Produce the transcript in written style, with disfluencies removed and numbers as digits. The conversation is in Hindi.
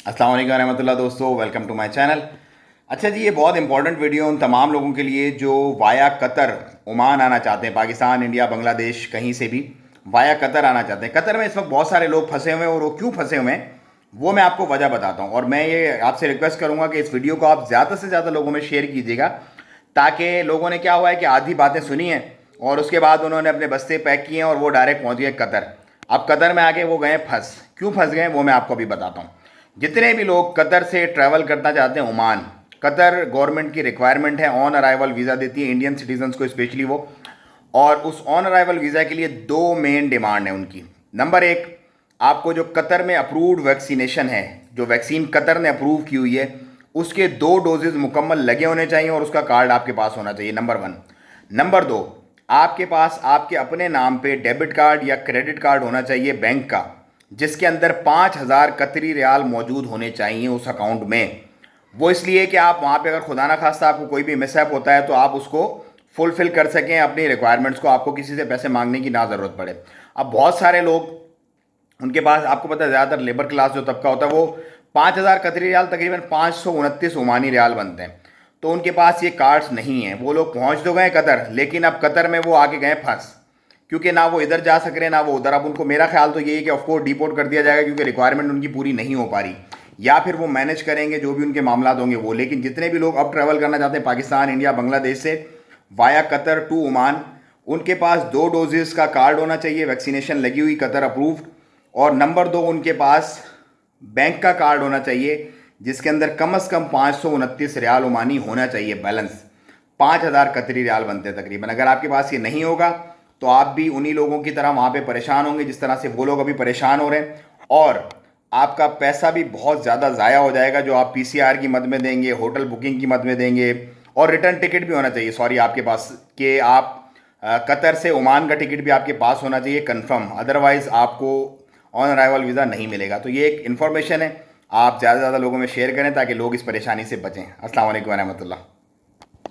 अस्सलाम वालेकुम रहमतुल्लाह दोस्तों, वेलकम टू माय चैनल। अच्छा जी, ये बहुत इंपॉर्टेंट वीडियो उन तमाम लोगों के लिए जो वाया कतर ओमान आना चाहते हैं। पाकिस्तान, इंडिया, बांग्लादेश कहीं से भी वाया कतर आना चाहते हैं। कतर में इस वक्त बहुत सारे लोग फंसे हुए हैं और वो क्यों फंसे हुए हैं वो मैं आपको वजह बताता हूँ। और मैं ये आपसे रिक्वेस्ट करूँगा कि इस वीडियो को आप ज़्यादा से ज़्यादा लोगों में शेयर कीजिएगा, ताकि लोगों ने क्या हुआ है कि आधी बातें सुनी हैं और उसके बाद उन्होंने अपने बस्ते पैक किए हैं और वो डायरेक्ट पहुँच गए कतर। अब कतर में आके वो गए फंस। क्यों फंस गए वो मैं आपको अभी बताता हूँ। जितने भी लोग कतर से ट्रैवल करना चाहते हैं ओमान, कतर गवर्नमेंट की रिक्वायरमेंट है, ऑन अराइवल वीज़ा देती है इंडियन सिटीजन्स को स्पेशली वो। और उस ऑन अराइवल वीज़ा के लिए दो मेन डिमांड है उनकी। नंबर एक, आपको जो कतर में अप्रूव्ड वैक्सीनेशन है, जो वैक्सीन कतर ने अप्रूव की हुई है, उसके 2 डोजेज मुकम्मल लगे होने चाहिए और उसका कार्ड आपके पास होना चाहिए, नंबर वन। नंबर दो, आपके पास आपके अपने नाम पे डेबिट कार्ड या क्रेडिट कार्ड होना चाहिए बैंक का, जिसके अंदर 5,000 कतरी रियाल मौजूद होने चाहिए उस अकाउंट में। वो इसलिए कि आप वहाँ पे अगर खुदा ना खास्ता आपको कोई भी मिसहैप होता है तो आप उसको फुलफिल कर सकें अपनी रिक्वायरमेंट्स को, आपको किसी से पैसे मांगने की ना ज़रूरत पड़े। अब बहुत सारे लोग, उनके पास आपको पता है ज़्यादातर लेबर क्लास जो तबका होता है वो 5,000 कतरी रियाल तकरीबन 529 ओमानी रियाल बनते हैं, तो उनके पास ये कार्ड्स नहीं हैं। वो लोग पहुंच तो गए कतर, लेकिन अब कतर में वो आके गए फंस, क्योंकि ना वो इधर जा सक रहे ना वो उधर। अब उनको मेरा ख्याल तो ये है कि ऑफकोर्स डिपोर्ट कर दिया जाएगा, क्योंकि रिक्वायरमेंट उनकी पूरी नहीं हो पा रही, या फिर वो मैनेज करेंगे जो भी उनके मामला होंगे वो। लेकिन जितने भी लोग अब ट्रैवल करना चाहते हैं पाकिस्तान, इंडिया, बांग्लादेश से वाया कतर टू ओमान, उनके पास 2 डोजेस का कार्ड होना चाहिए, वैक्सीनेशन लगी हुई, कतर अप्रूव्ड। और नंबर दो, उनके पास बैंक का कार्ड होना चाहिए जिसके अंदर कम से कम 529 रियाल ओमानी होना चाहिए बैलेंस। 5,000 कतरी रियाल बनते हैं तकरीबन। अगर आपके पास ये नहीं होगा तो आप भी उन्हीं लोगों की तरह वहाँ पे परेशान होंगे जिस तरह से वो लोग अभी परेशान हो रहे हैं, और आपका पैसा भी बहुत ज़्यादा ज़ाया हो जाएगा जो आप पीसीआर की मद में देंगे, होटल बुकिंग की मद में देंगे। और रिटर्न टिकट भी होना चाहिए, सॉरी, आपके पास, कि आप कतर से ओमान का टिकट भी आपके पास होना चाहिए कंफर्म, अदरवाइज़ आपको ऑन अराइवल वीज़ा नहीं मिलेगा। तो ये एक इन्फॉर्मेशन है, आप ज़्यादा से ज़्यादा लोगों में शेयर करें ताकि लोग इस परेशानी से बचें। अस्सलाम वालेकुम रहमतुल्लाह।